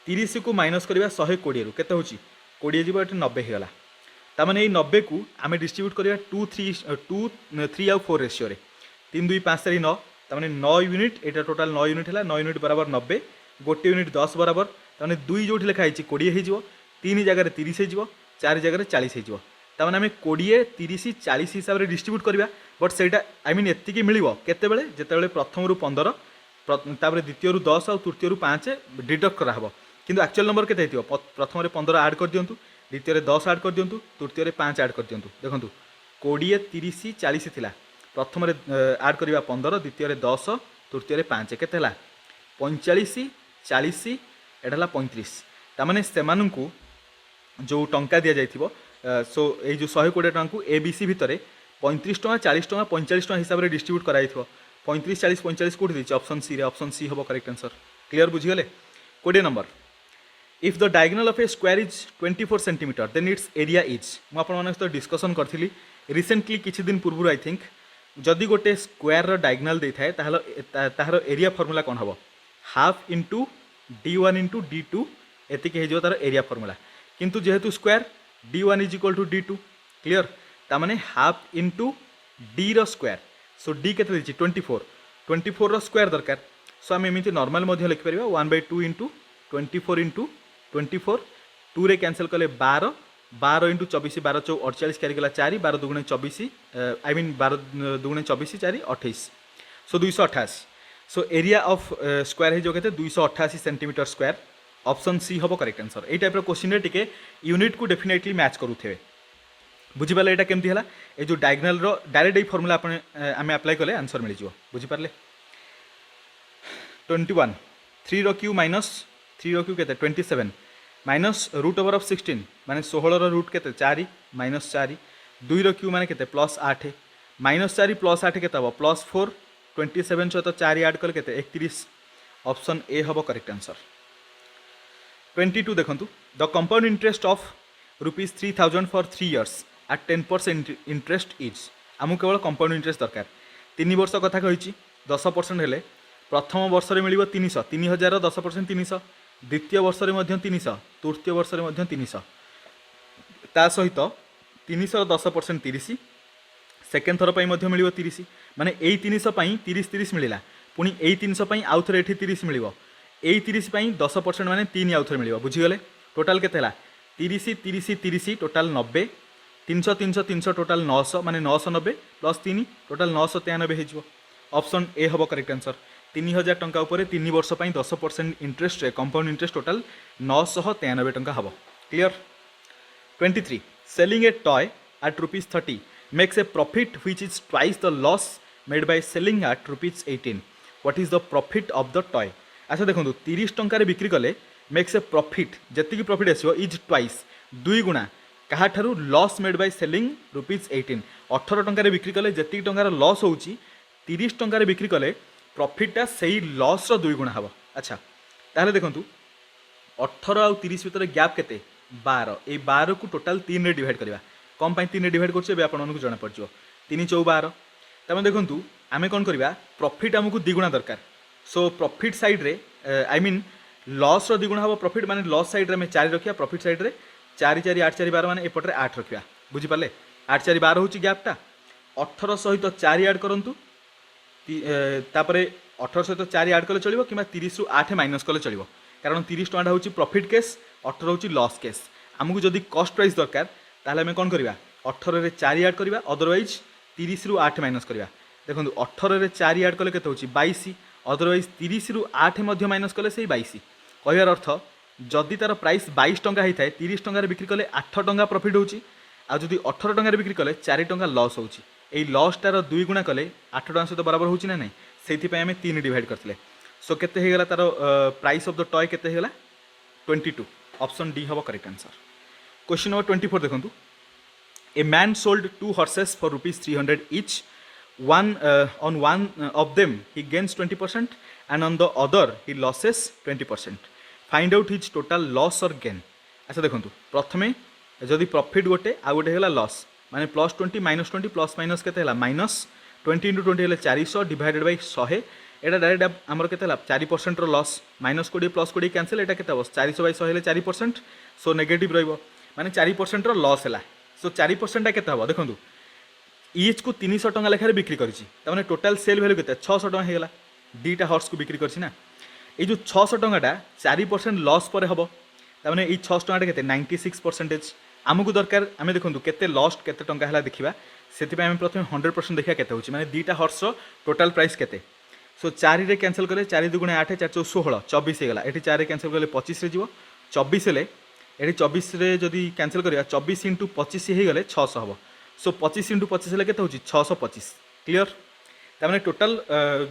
30 को माइनस करबा 120 रु केते होची 20 जिवो एटा 90 हेगला तामाने ए 90 को आमे डिस्ट्रीब्यूट करबा 2 3 और 4 रेशियो रे 3 2 5 3 9 तामाने 9 यूनिट एटा टोटल 9 यूनिट हैला 9 यूनिट बराबर 90 गोटे यूनिट 10 बराबर तामाने 2 जोठी लिखा है 20 हे जिवो 3 जगह रे 30 हे जिवो 4 जगह रे 40 हे जिवो तामाने हमें 20 30 40 हिसाब रे डिस्ट्रीब्यूट करबा बट सेटा आई मीन एतिकी मिलिवो केते बेले जेते बेले प्रथम रु 15 तापर द्वितीय रु 10 और तृतीय रु 5 डिडक्ट करा हबो किंतु एक्चुअल नंबर केते हेतियो प्रथम रे 15 ऐड कर दियंतु द्वितीय रे 10 ऐड कर दियंतु तृतीय रे 5 ऐड कर दियंतु देखंतु 20 30 40 थिला प्रथम रे ऐड करबा 15 द्वितीय रे 10 तृतीय रे 5 केते हला 45 40 एटा हला 35 तामाने सेमानंकु जो टंका दिया जाइथिबो सो ए जो 120 टंका को एबीसी भितरे 35 टंका 40 टंका 45 टंका हिसाब रे डिस्ट्रीब्यूट कराइथिबो 35 40 45 कोठी दिछि ऑप्शन सी हबो करेक्ट आंसर क्लियर बुझी गले 20 number if the diagonal of a square is 24 centimetre then its area is मु आपन मानक तो डिस्कशन करथिली रिसेंटली किछि दिन पूर्व आई थिंक जदि गोटे स्क्वायर डायगोनाल दे थाए ताहार एरिया फॉर्मूला कौन हम half into d1 into d2 एतिक हो तार एरिया फॉर्मूला किंतु जेहेतु square d1 is equal to d2 clear तामाने हाफ इंटू डी रो स्क्वायर सो डी के 24 रो स्क्वायर दरकार सो आम एमती नॉर्मल लिखिपर 1/2 इंटू 24 इंटू 24 2 रे कैंसल कले 12 12 इंटू 24 12 चौ 48 क्यारी गला 4 12 दुगुणे 24 I mean 12 दुगुणे 24 4 28 so 288 so area of square हो जो 288 सेंटीमीटर स्क्वायर ऑप्शन सी हम करेक्ट आंसर यही टाइप क्वेश्चन टिके यूनिट को डेफिनेटली मैच करूथे बुझिपारे यहाँ केमती है ये जो डायगोनाल रो डायरेक्ट ये फॉर्मूला आम अप्लाई कले आंसर मिल जाए बुझिपारे 21 3 रो क्यू माइनस 3 रो क्यू के 27 माइनस रूट ओवर ऑफ 16 माने 16 रूट के 4 माइनस 4 2 रो क्यू माने के प्लस 8 माइनस 4 प्लस 8 के प्लस 4 27 सहित 4 ऐड कले के 31 ऑप्शन ए हम करेक्ट आंसर 22 देखु the compound interest of ₹3000 for 3 years at 10% interest is आमको केवल कंपाउंड इंटरेस्ट दरकार 3 वर्ष कथा कही 10% हेले प्रथम वर्ष में मिल 300 3000 10% 300 द्वितीय वर्ष में 300 तृतीय वर्ष में 300 ता सहित 300 10% 30 सेकेंड थर पर मिल 30 माने यही 300 30 30 मिलला पुणी यही 300 आउ थे ये 30 मिल यही 30 10% माने 3 आउ थे मिल बुझीगले टोटाल के 30 30 30 टोटाल 90 300 300 300 टोटाल 900 माने 990 प्लस 3 टोटाल 993 हो ऑप्शन ए हम करेक्ट आंसर 3000 टंका उपर 3 वर्ष 10% इंटरेस्ट कंपाउंड इंटरेस्ट टोटाल 993 टंका हम clear 23 selling a toy at ₹30 makes a profit which is twice the loss made by selling at ₹18 what is the profit of the toy अच्छा देखो 30 टंकार बिक्री कले मेक्स ए प्रॉफिट जी profit आसो is twice 2 गुणा क्या लॉस मेड बाय सेलिंग ₹18 18 टंकार बिक्री कले जी टंकार लॉस हो 30 टंकार बिक्री कले प्रॉफिटा से लॉस 2 गुणा हम अच्छा ताहले देखो 18 आउ 30 भितर गैप केते 12 ये 12 को टोटाल 3 रे डिवाइड करवा कम 3 रे डिवाइड कर जना पड़ 3 चौ 12 तमें देखूँ आम कौन करवा प्रॉफिट आमको 2 गुणा दरकार सो प्रॉफिट साइड रे आई मीन लॉस 2 गुणा हम प्रॉफिट माने लॉस साइड रे में 4 रखिया प्रॉफिट साइड रे 4 4 8 4 12 माने एपटे 8 रखिया बुझिपारे 8 4 12 होची गैपटा 18 सहित 4 ऐड करंतु तापरे 18 सहित 4 ऐड कले चलिबो किबा 30 रु 8 माइनस कले चलिबो कारण 30 टका होची प्रॉफिट केस 18 होची लॉस केस आमको जदि कॉस्ट प्राइस दरकार ताहले हमें कौन करवा 18 रे 4 ऐड करवा अदरवाइज 30 रु 8 माइनस करवा देखो 18 रे 4 ऐड कले केते होची 22 अदरवाइज 30 रु 8 माइनस कले से 22 कहबार अर्थ जदि तार प्राइस 22 टंका होता है 30 टंकार बिक्री कले 8 टंका प्रॉफिट होची आ जदि 18 टंकार बिक्री कले 4 टंका लॉस होची ए लॉसटार 2 गुणा कले 8 टंका सहित बराबर होची ना नहीं से आम 3 डिवाइड करते सो केते हेगला तार प्राइस ऑफ द टॉय केते हेगला 22 ऑप्शन डी हम करेक्ट आंसर क्वेश्चन नंबर 24 देखो a man sold 2 horses for ₹300 each on one of them he gains 20% and on the other he losses 20% find out his total loss or gain अच्छा देखो प्रथमे जदि profit गोटे आ गोटे है loss माने +20 -20 plus minus के माइनस 20 × 20 है 400 डिवाइडेड बाय 100 एटा डायरेक्ट आमर के 4% लॉस -20 प्लस 20 कैंसल एटा के 400 बाय 100 है 4% सो नेगेटिव रहिबो माने 4% लॉस है सो 4% के देखो इच को 300 टंका लेखार बिक्री करें टोटाल सेल वैल्यू के 600 टंका होगा दीटा हॉर्स को बिक्री करना ये जो 600 टंकाटा 4% लॉस पर हम तमें ये 600 टंका के 96% आमको दरकार आम देखो केते लॉस्ट केते टंका है देखा से प्रथम 100% देखा केते होची माने दीटा हॉर्स टोटाल प्राइस केते सो 4 रे कैंसल कले 4 2 × 8 4 16 24 होगा ये 4 कैंसल कले 25 रे जीवो 24 हेले ये 24 रे जदि कैंसल करिया 24 × 25 हो गले 600 हम सो 25 × 25 हेले केते होची 625 क्लियर तमाने टोटाल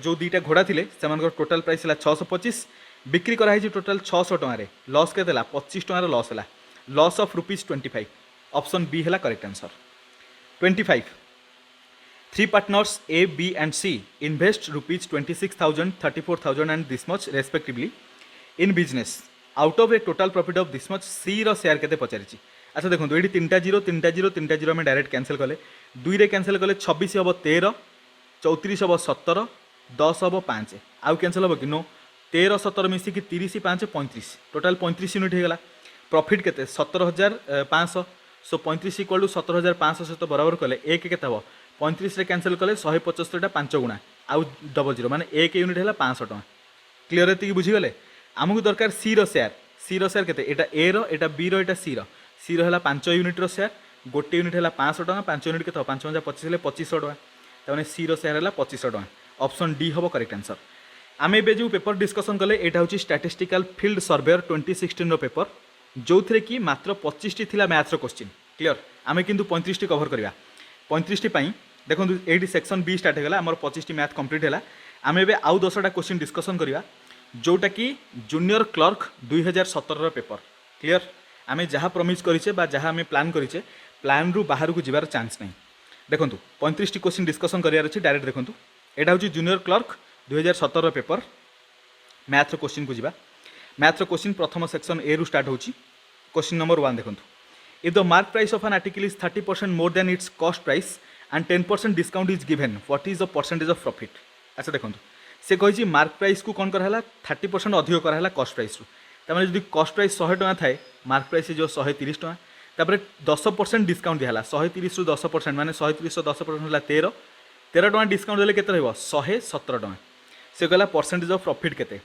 जो दीटा घोड़ा थिले सेमानकर टोटाल प्राइस है 625 बिक्री कराई टोटाल 600 टंकार लॉस के 25 टंकार लॉस है लॉस ऑफ ₹25 ऑप्शन बी है correct answer 25 3 partners A, B and C invest ₹26,000, 34,000 and this much respectively in business out of a total profit of this much C रो share केते पचारिछि अच्छा देखो ये 3टा 0 3टा 0 3टा 0 में डायरेक्ट कैंसल कले 2 रे कैंसल कले 26 हम 13 34 हम 17 10 हम 5 आउ कैंसल हम कि नो 13 17 मिसिकी 30 5 35 टोटाल 35 यूनिट होगा प्रॉफिट केते 17,500 सो 35 इक्वल टू 17,500 सहित बराबर कले एक केते हम 35 रे कैंसल कले 175 टा 5 गुणा आउ डबल जीरो माने एक यूनिट है 500 टका क्लियर एति बुझीगले आमको दरकार सी रो शेयर केते एटा ए रो एटा बी रो एटा सी रो है 5 यूनिट रो शेयर गोटे यूनिट है 500 टका 5 यूनिट के 5,025 हेले 2500 टका तमाने सी रो शेयर है 2500 टका ऑप्शन डी हम करेक्ट आंसर। आम ए जो पेपर डिस्कसन कले यहाँ हूँ स्टैटिस्टिकल फील्ड सर्वेयर 2016 पेपर जो थे कि मात्र 25 टी मैथ्स क्वेश्चन क्लियर आम किंतु 35 टी कवर करवा 35 टी देखो ये सेक्शन बी स्टार्ट होगा आम 25 टी मैथ कंप्लीट है आम ए आउ 10टा क्वेश्चन डिस्कसन करवा जोटा कि जूनियर क्लर्क 2017 पेपर क्लियर आम जहाँ प्रमिज करेचे जहाँ आम प्लान करेचे प्लान रु बाहर को जीवार चांस नहीं देखो 35 टी क्वेश्चन डिस्कसन करार अच्छे डायरेक्ट देखो यहाँ हूँ जूनियर क्लर्क 2017 पेपर मैथ्र क्वेश्चन को जीवा मैथ्र क्वेश्चन प्रथम सेक्शन ए रु स्टार्ट होची क्वेश्चन नंबर 1 देखो if the mark price of an article is 30% more than it's cost price and 10% discount is given what is the percentage of profit. अच्छा देखो से कही मार्क प्राइस को कौन कराला 30% अधिक कराला कॉस्ट प्राइस रु तमाने जदि कॉस्ट प्राइस 100 टका थाए मार्क प्राइस जो 130 टका तापर 10% डिस्काउंट दिहला 130 रु 10% माने 130 रु 10% होला 13 टका डिस्काउंट देले केते रहबो 117 टका से कहला परसेंटेज ऑफ प्रॉफिट केते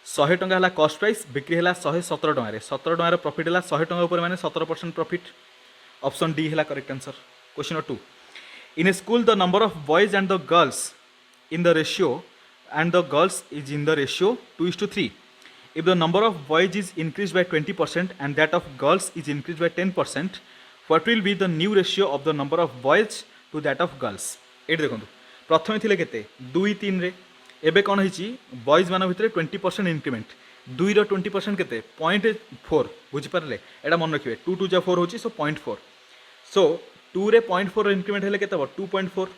100 टका हला कॉस्ट प्राइस बिक्री हला 117 टका रे 17 टका रे प्रॉफिट हला 100 टका ऊपर माने 17% प्रॉफिट ऑप्शन डी हला correct answer. Question number 2 in A school the number of boys and the girls in the ratio and the girls is in the ratio 2:3 if the number of boys is increased by 20% and that of girls is increased by 10% what will be the new ratio of the number of boys to that of girls। ये देखो प्रथम थिले केते 2 3 रे एबे कोन हिची boys मान भितरे 20% इंक्रीमेंट 2 रो 20% केते 0.4 बुझि परले एडा मन रखिबे 2 2 जा 4 होची सो 0.4 सो 2 रे 0.4 इंक्रीमेंट हेले केते 2.4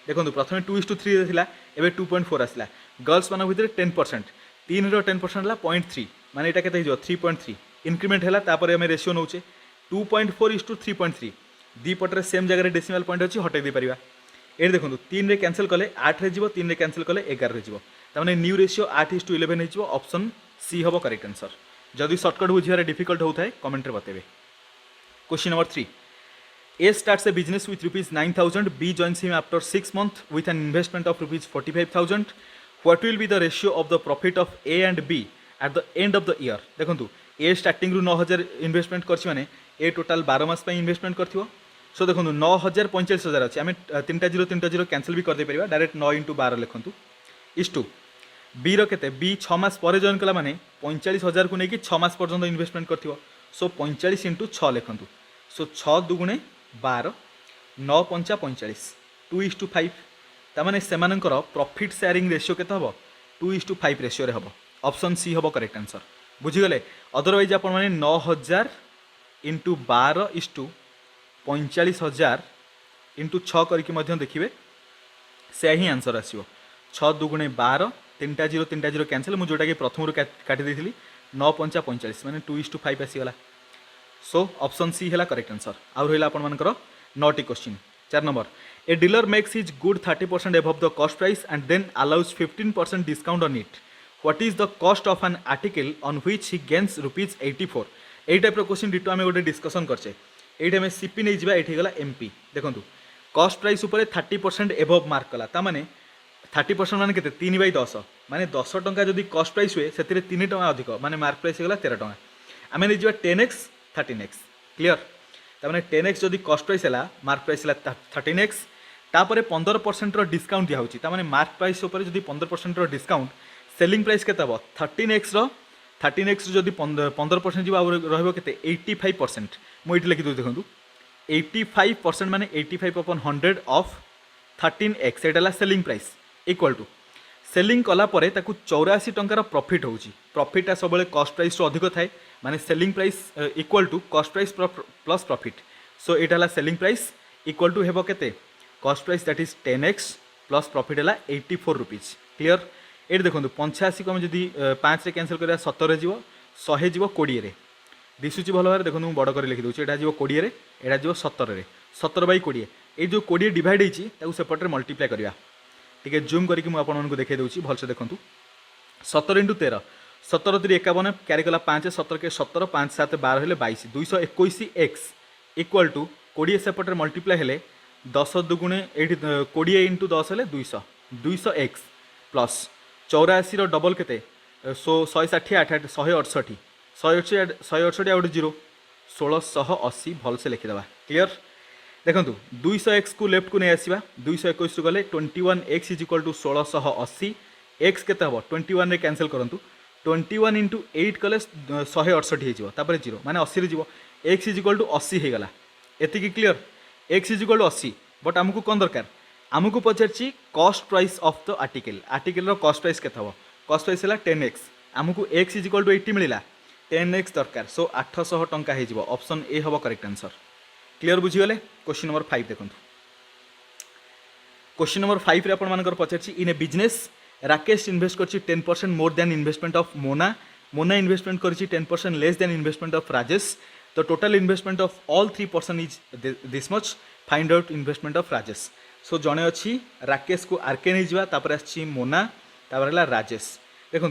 देखो प्रथम 2:3 थिला एबे 2.4 आसला गर्ल्स मान भितर 10% 3 रो 10% ला 0.3 माने एटा केते हिजो 3.3 इंक्रीमेंट हैला तापर हम रेशियो नउचे 2.4:3.3 दी पटरे सेम जगह रे डेसिमल पॉइंट अछि हटे दे परिबा ए देखो 3 रे कैंसिल कले 8 रे जीवो 3 रे कैंसिल कले 11 रे जीवो तामाने न्यू रेशियो 8:11 हिजो ऑप्शन सी हबो करेक्ट आंसर। जदि शॉर्टकट बुझियारे डिफिकल्ट होउथाय कमेंट रे बतेबे। Question number 3 A starts a business with ₹9,000. B joins him after 6 months with an investment of ₹45,000. What will be the ratio of the profit of A and B at the end of the year? देखो A starting रू 9,000 investment करछि माने A total 12 मास पे investment करथियो सो देखो 9,000 45,000 अछि आमे 3टा 0 cancel भी कर दे परिबा डायरेक्ट 9 * 12 लिखंतु इस टू B रो केते B 6 मास परे जॉइन कला माने 45,000 को नेकी 6 मास पर्यंत इन्वेस्टमेंट करथियो सो 45 * 6 लिखंतु सो 6 दुगुणे 12 9 5 45 2:5 तामाने सेमानकर प्रॉफिट शेयरिंग रेशियो केते हबो 2:5 रेशियो रे हबो ऑप्शन सी हबो करेक्ट आंसर बुझिगले। अदरवाइज आपण माने 9,000 * 12 45,000 * 6 करके मध्य देखिबे से ही आंसर आसीबो 6 दुगुणे 12 3टा 0 कैंसिल मु जोटा कि प्रथम रु काटी देथिली 9 5 45 माने 2:5 आसीगला सो ऑप्शन सी है करेक्ट आंसर। आउ रहा आपण मानकर 9टी question 4 number a dealer makes his good 30% above the cost price and then allows 15% discount on it what is the cost of an article on which he gains ₹84 एई type रो question ditto आमे गोटे discussion करछे एठी हमें CP नै जिबा एठी गला एमपी देखंतु कॉस्ट प्राइस ऊपर 30% एबव मार्क कला ता माने 30% माने केते 3/10 माने 10 टंका जदी कॉस्ट प्राइस हुए सेतिरे 3 टंका अधिक माने मार्क प्राइस गला 13 टंका आमे नै जिबा 10x 13x क्लियर तामाने 10x जदी कॉस्ट प्राइस हैला मार्क प्राइस हैला 13x तापरे 15% रो डिस्काउंट दिया होची तामाने मार्क प्राइस ऊपर जदी 15% रो डिस्काउंट सेलिंग प्राइस केते हबो 13x रो जदी 15% जिबा रहबो केते 85% मो इट लिखि दउ देखंतु 85% माने 85/100 ऑफ 13x एटाला selling price equal to selling कला परे ताकू 84 टंकार प्रॉफिट होची प्रॉफिट सब कॉस्ट प्राइस रो अधिक थाए माने selling price equal to cost price plus profit so एटाला सेलिंग प्राइस इक्वल टू हेबो केते cost price that is 10x plus profit हैला 84 रुपीस क्लियर। एट देखो 85 को जदि 5 रे कैंसिल करिया 70 जीवो 100 जीवो 20 रे दिसुची भलो भारे देखो मु बड़ कर लिखि दोची एटा जीवो 20 रे एटा जीवो 70 रे 70/20 ए जो 20 डिवाइड हेची ताकू सेपट रे मल्टीप्लाई करिया टिके जूम करके मुझे देखा दूसरी भलसे देखूँ 17 इंटू 13 17 3 51 क्यारी कला 5 17 के 17 5 7 12 हेले 22 221 एक्स इक्वाल टू 20 सेपटे मल्टीप्लाई हेले 10 दुगुणे ये 20 इंटू 10 हेले 200 200 एक्स प्लस 84 डबल के 160 8 8 168 168 आउट 0 1680 भलसे लिखिदेवा क्लीयर देखो 200 एक्स को लेफ्ट को नहीं आसवा 221 रु गले 21 X is equal to 1680 X के 21 रे कैंसिल करूँ 21 इंटू 8 कले 168 होपर 0 माने 80 जीव एक्स इज इक्वल टू 80 होगला एति clear X is equal to 80 but आमको कौन दरकार आमको पचार cost price of the article cost price के कॉस्ट प्राइस है 10x आमको एक्स इज इक्वल टू 80 मिला 10x दरकार सो 800 टंका हो ऑप्शन ए हम करेक्ट आंसर क्लीयर बुझीगले क्वेश्चन नंबर 5 देखो क्वेश्चन नंबर 5 रे आपण पचार in a business Rakesh invest कर 10% more than investment of Mona investment कर 10% less than investment of Rajesh तो total investment of all 3 person is this much find out investment of Rajesh so जड़े अच्छी राकेश को आरके नहीं जावा तापर आछि मोना तापर है राजेश देखो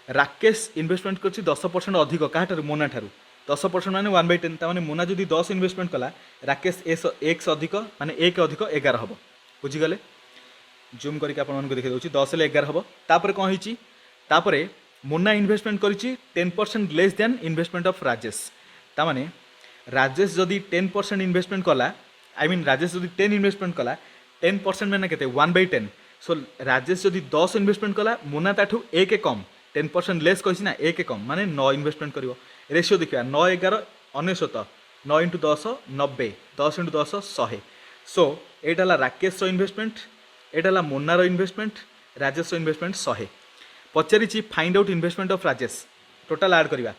राकेश इन्वेस्टमेंट कर 10% अधिक क्या मोना ठारू 10% माने 1/10 ताने मोना जदि 10 इन्वेस्टमेंट कला राकेश एक्स अधिक माने 1 अधिक 11 हम बुझीगले जूम करके आपको देखा दूसरी 10 ले 11 हम तापर कौन होती तापर मोना इन्वेस्टमेंट कर 10% less than investment of Rajesh ताने राजेश जदि 10% इन्वेस्टमेंट कला आई मीन राजेश जदि 10 इन्वेस्टमेंट कला 10% मैंने के 1/10 सो राजेश जदि 10 इन्वेस्टमेंट कला मोना ताठू 1 कम 10% लेस कही ना 1 कम माने 9 इन्वेस्टमेंट कर रेशियो देखा 9 11 99 9 इंटू 10 90 10 इंटू 10 100 सो यहाँ राकेश इन्वेस्टमेंट यहाँ मोनार इन्वेस्टमेंट राजेश इन्वेस्टमेंट 100 पचारि find out investment of Rajesh total add करवा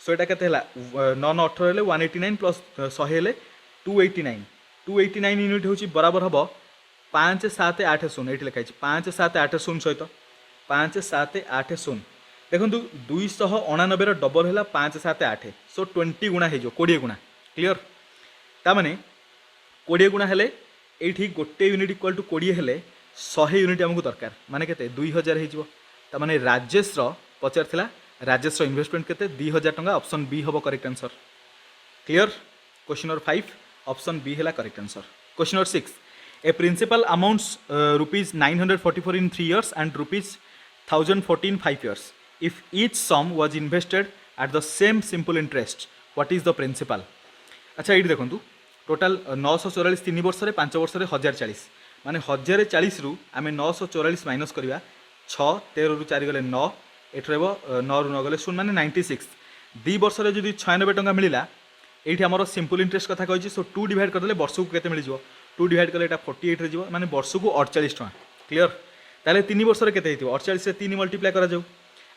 सो यहाँ के 9 9 18 189 प्लस 100 हेले 289 यूनिट हूँ बराबर हम 5 7 8 0 ये लिखाई 5 7 8 0 सहित 5 7 8 0 देखो 299 डबल है 5 7 8 सो 20 गुणा हो 20 गुणा क्लीयर ताने 20 गुणा हेले ये गोटे यूनिट इक्वाल टू 20 हेले 100 यूनिट आमको दरकार माने केते 2000 हो माने राजेश पचार थिला राजेश इन्वेस्टमेंट केते 2000 टंका ऑप्शन बी हम correct answer clear question number 5 option B है correct answer question number 6 a principal amounts rupees 944 in 3 years and rupees 1014 5 years if each sum was invested at the same simple interest what is the principal अच्छा ये देखो total 944 3 वर्ष 5 वर्ष 1040 माने 1040 रु आम 944 minus करवा 6 13 रु 4 गले 9 एट रहा 9 रु 9 गले 0 माने 96 2 वर्ष जो 96 टंका मिलला ये आम सिंपल इंटरेस्ट कथा कही सो 2 डिवाइड करदे वर्ष को केते मिल 2 डिवाइड कले 48 रे जीवो माने वर्ष को 48 टंका क्लियर ताले 3 वर्ष रे केते हेतिबो 48 से 3 मल्टीप्लाई करा जाऊ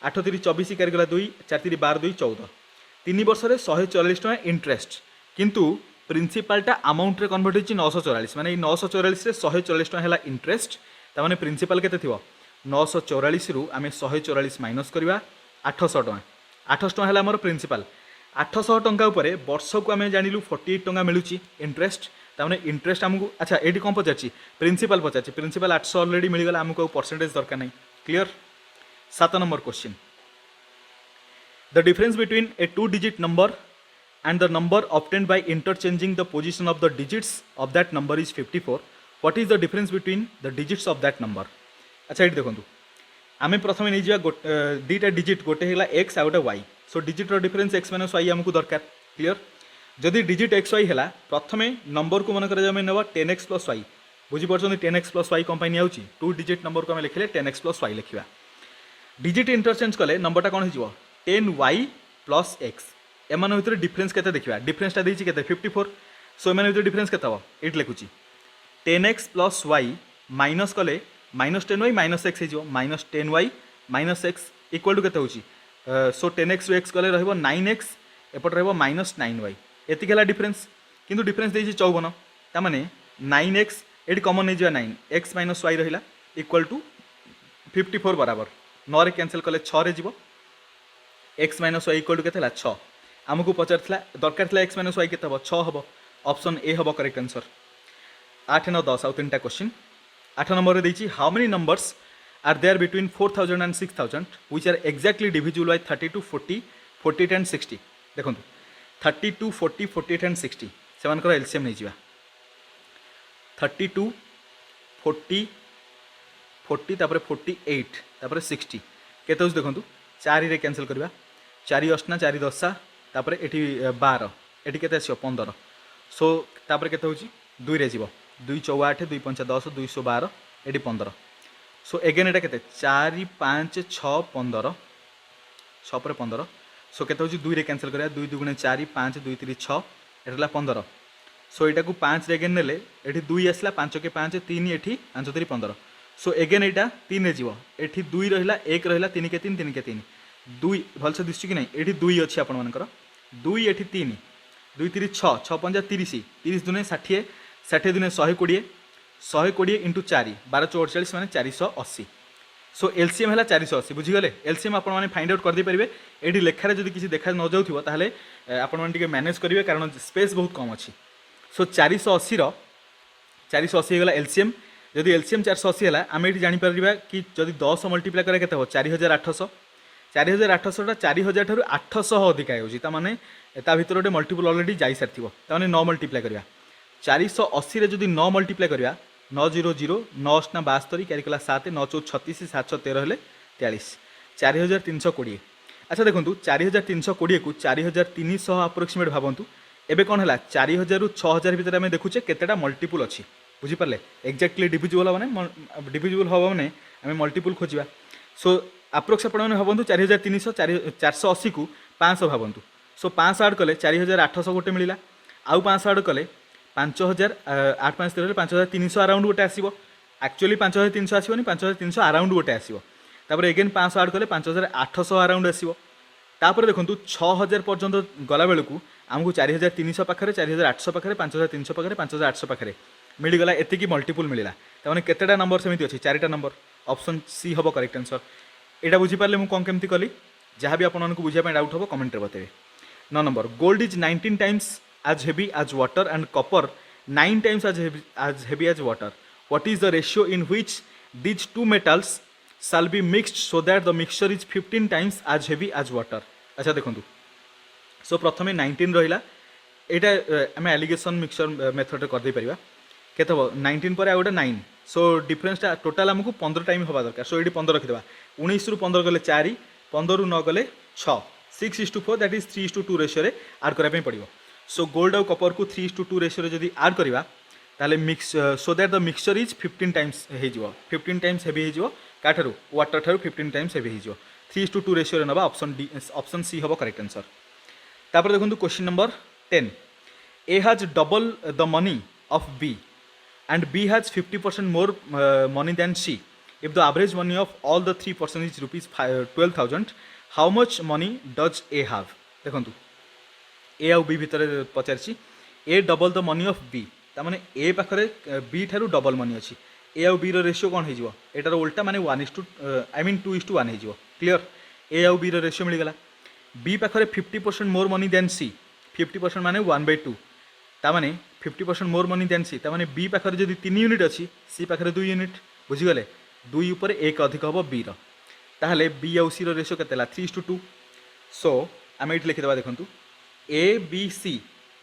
8 3 24 कर गला 2 4 3 12 2 14 3 वर्ष रे 144 टंका इंटरेस्ट किंतु प्रिंसिपालटा अमाउंट रे कन्वर्ट होची 944 माने 944 रे 140 टंका हैला इंटरेस्ट ता माने प्रिंसिपल केते थिबो 944 रु आमे 144 माइनस करबा 800 टंका 800 टंका हैला हमर प्रिंसिपल 800 टंका उपरे वर्ष को आमे जानिलु 48 टंका मिलुची इंटरेस्ट ताने इंटरेस्ट आमको अच्छा ये कौन पचार प्रिंसिपल पचार प्रिंसिपल 800 ऑलरेडी मिलगला आमको परसेंटेज दरकार नहीं clear 7 number question the difference between A 2 digit number and the number obtained by interchanging the position of the digits of that number is 54 what is the difference between the digits of that number अच्छा ये देखो आम प्रथम नहीं जावा दुईटा digit गोटे है X आ गोटे Y so digit difference X minus Y आमको दरकार क्लियर जदि डिजिट एक्स वाई है प्रथम नंबर को मन कर 10x प्लस वाई बुझीपार 10x प्लस वाई कौन नहीं आउची 2 डिजिट नंबर को आम लिखले 10x प्लस वाई लिखा डिजिट इंटरचेंज कले नंबरटा कौन हो 10y प्लस एक्स एमान भर डिफरेंस के देखा डिफरेंसटा देती के 54 सो एमान भर डिफरेंस के ये लिखुची 10x प्लस वाई माइनस कले -10y माइनस एक्स हो -10y minus x equal to के सो 10x एक्स कले रहा 9x एपट रहा -9y एतिक है डिफरेंस किंतु डिफरेंस देती 54 ताने 9x ये कमन नहीं जावा 9x माइनस वाई रहा इक्वल टू 54 बराबर 9 रे कैंसिल कले 6 रे जीवो x minus Y equal to K 6 आमको पचार दरकार एक्स माइनस वाई के 6 हम ऑप्शन ए हम करेक्ट आंसर 8 9 10 आउ 3टा क्वेश्चन 8 नंबर देछि how many numbers are there between 4000 and 6000 which are exactly divisible by 32 40 48 and 60 देखंतु 32 40 48 एंड 60 सेमानकर एलसीएम नै जिवा 32 40 40 तापर 48 तापर 60 केते होस देखंतु 4 रे कैंसिल करबा 4 अष्टा 4 दशा तापर एठी 12 एठी केते आसीयो 15 सो तापर केते होची 2 रे जीवो 2 4 8 2 5 10 212 एठी 15 सो एगेन एटा केते 4 5 6 15 6 पर 15 सो केते होची 2 रे कैंसिल करबा 2 2 4 5 2 3 6 एटला 15 सो एटा को 5 रे एगेन नेले एठी 2 आसला 5 के 5 3 एठी 5 3 15 सो एगेन एटा 3 रे जीवो एठी 2 रहिला 1 रहिला 3 के 3 3 के 3 2 भलसे दिसु कि नै एठी 2 अछि आपन मानकर 2 एठी 3 2 3 6 6 5 30 30 दुने 60 60 दुने 120 120 इंटू 4 12 44 माने 480 सो एलसीएम है 480 बुझीगले एलसीएम आपण माने फाइंड आउट कर दे परिबे एठी लेखारे जदि किसी देखा न जाउथिबो ताहले आपण माने टिके मैनेज करिवे कारण स्पेस बहुत कम अछि सो 480 रो 480 गला एलसीएम जदि एलसीएम 480 हला आमे एठी जानि परिबा कि जदि 10 मल्टीप्लाई करे केते हो 4800 4800 टा 4000 ठारू 800 अधिक आउची ता माने ता भितर गोटे मल्टीपल ऑलरेडी जाई सारथिबो ता माने 9 मल्टीप्लाई करिया 480 रे जदि 9 मल्टीप्लाई करिया 900 9 8 72 क्यारिकला 7 9 4 36 7 13 हेले 43 4320 अच्छा देखंतु 4320 को 4300 अप्रोक्सीमेट भाबंतु एबे कोन हला 4000 रु 6000 भितर हमें देखुचे केतेटा मल्टीपल अछि बुझी पारले एक्जेक्टली डिविजिबल माने डिविजिबल होबा माने हमें मल्टीपल खोजिबा सो अप्रोक्स आपण माने भाबंतु 4300 480 को 500 भाबंतु सो 500 ऐड कले 4800 गोटे मिलिला आउ 500 ऐड कले 5000 8 5 13 5300 अराउंड गोटे आसीबो एक्चुअली 5300 आसीबोनी 5300 अराउंड गोटे आसीबो तापर अगेन 500 ऐड कले 5800 अराउंड आसीबो तापर देखंतु 6000 पर्यंत गला बेलकु हमकु 4300 पाखरे 4800 पाखरे 5300 पाखरे 5800 पाखरे मिली गला एतिकी मल्टीपल मिलिला त माने केतेटा नंबर सेमिति अछि चारिटा नंबर ऑप्शन सी हबो करेक्ट आंसर एटा बुझी पारले मु कोन केमति कली जहाँ भी आपण मानकु बुझिया पे डाउट हबो कमेंट रे बतेबे 9 number gold is 19 times as heavy as water and copper 9 times as heavy as water. What is the ratio in which these two metals shall be mixed so that the mixture is 15 times as heavy as water? अच्छा देखंतु सो प्रथमे 19 रहिला एटा हमें allegation mixture method कर दे परिबा केते हो 19 पर outta 9 so difference टा टोटल हमकु 15 टाइम होबा दरकार सो एडी 15 रखि देबा 19 रु 15 गले 4 15 रु 9 गले 6 6:4 दैट इज 3:2 रेशियो रे ऐड करा पे पड़िबो सो गोल्ड और कॉपर को 3:2 रेशियो रे जदी ऐड करबा ताले mix so that the mixture is 15 times हे जिवो 15 टाइम्स हेवी हे जिवो काठारु वाटर ठारु 15 टाइम्स हेवी हे जिवो 3:2 रेशियो रे नबा ऑप्शन डी ऑप्शन सी हबो करेक्ट आंसर तापर देखंतु question number 10 A has double the money of B and B has 50% more money than C. If the average money of all the 3% is rupees 12,000, how much money does A have? देखंतु A और B भितर पचारछि A double the money of B ता माने A पाखरे B ठारू double money अछि A और B रो ratio कोन हे जिवो एटार उल्टा माने 1:2 आई मीन 2:1 हे जिवो क्लियर A और B रो रेशियो मिल गेला B पाखरे 50% मोर मनी देन C 50% माने 1/2 ता माने 50% मोर मनी देन सी ता माने बी पाखरे जदि 3 यूनिट अछि सी पाखरे 2 यूनिट बुझी गले 2 ऊपर 1 अधिक हबो बी रो ताहले बी और सी रो रेशियो केतेला 3:2 सो आमे इट लिखि देबा देखंतु A B C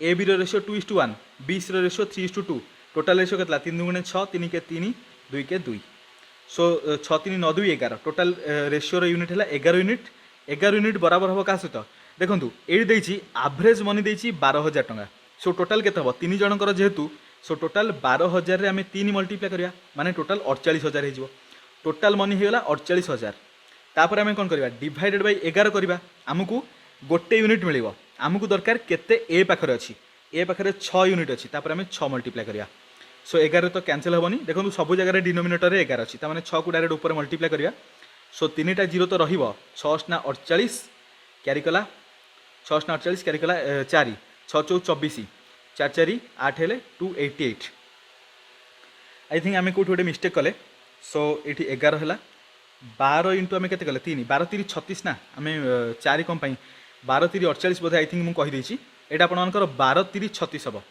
A B रो रेशियो 2:1 बी सी रो रेशियो 3:2 टोटल रेशियो केतेला 3 गुणे 6 3 के 3 2 के 2 सो 6 3 9 2 11 टोटल रेशियो रो यूनिट हला 11 यूनिट बराबर हबो का सहित देखंतु ए देछि एवरेज मनी देछि 12000 टका सो टोटल केते हबो 3 जनकर जेहेतु सो टोटल 12000 रे आमे 3 मल्टीप्लाई करिया माने टोटल 48000 हे जिवो टोटल मनी हे गला 48000 तापर आमे कोन करिया डिवाइडेड बाय 11 करिया हमकु गोटे यूनिट मिलिबो हमकु दरकार केते ए पाखरे अछि ए पाखरे 6 यूनिट अछि तापर आमे 6 मल्टीप्लाई करिया सो 11 तो कैंसिल हबोनी देखंतु सब जगह रे डिनोमिनेटर रे 11 अछि ता माने 6 को डायरेक्ट ऊपर मल्टीप्लाई करिया सो 3टा 0 तो रहिबो 6 ना 48 क्यारी कला 6 ना 48 क्यारी कला 4 6 4 24 4 4 8 हेले 288 आई थिंक आमे कोठ गोटे मिस्टेक कले सो एठी 11 हला 12 इंटू आमे केते कले 3 12 3 36 ना आमे 4 कम पई 12 3 48 बोधे आई थिंक मु कहि देछि एटा आपण मानकर 12 3 36 हबो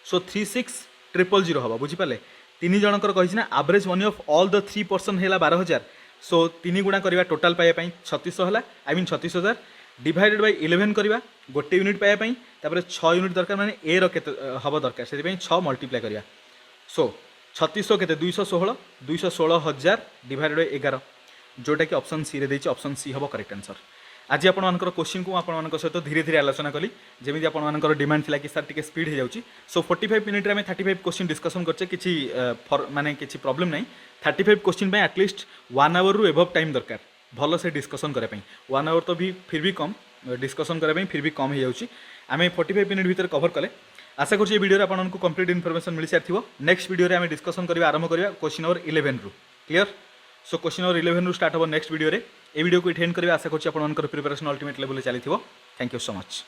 सो 36000 हबो बुझि पाले तीन जनकर कही average money of all the 3 person है 12,000 सो 3 गुणा करवा टोटाल पाइबा 3600 है आई मीन 36,000 डिवाइडेड बाय 11 करवा गोटे यूनिट पाइबा तापर 6 यूनिट दरकार माने ए रो केते हबो दरकार से 6 मल्टीप्लाई करवा सो 3600 केते 216,000 डिवाइडेड बाय 11 जोटा कि ऑप्शन सी रे देछि ऑप्शन सी हबो करेक्ट आंसर। आज आपनकर क्वेश्चन को आपण सहित धीरे धीरे आलोचना कली जमी आपनकर डिमांड थिला कि सर टिके स्पीड हो जाउची सो 45 मिनिट रे 35 क्वेश्चन डिस्कशन करछे किछि माने किछि प्रॉब्लम नै 35 क्वेश्चन पे एटलिस्ट 1 आवर रु एबव टाइम दरकार भलो से डिस्कशन करे पई 1 आवर तो भी फिर भी कम डिस्कशन करे पई फिर भी कम हो जाउची आमे 45 मिनिट भीतर कवर कले आशा करछि ए वीडियो रे आपनको कंप्लीट इन्फॉर्मेशन मिल सारथिबो। नेक्स्ट वीडियो रे आमे डिस्कशन करबा आरंभ करबा क्वेश्चन नंबर 11 रु क्लियर सो क्वेश्चन नंबर 11 रु स्टार्ट हो नेक्स्ट वीडियो रे ए वीडियो को एंड करबा आशा करछि आपनकर प्रिपरेशन अल्टीमेट लेवल चली थैंक यू सो मच।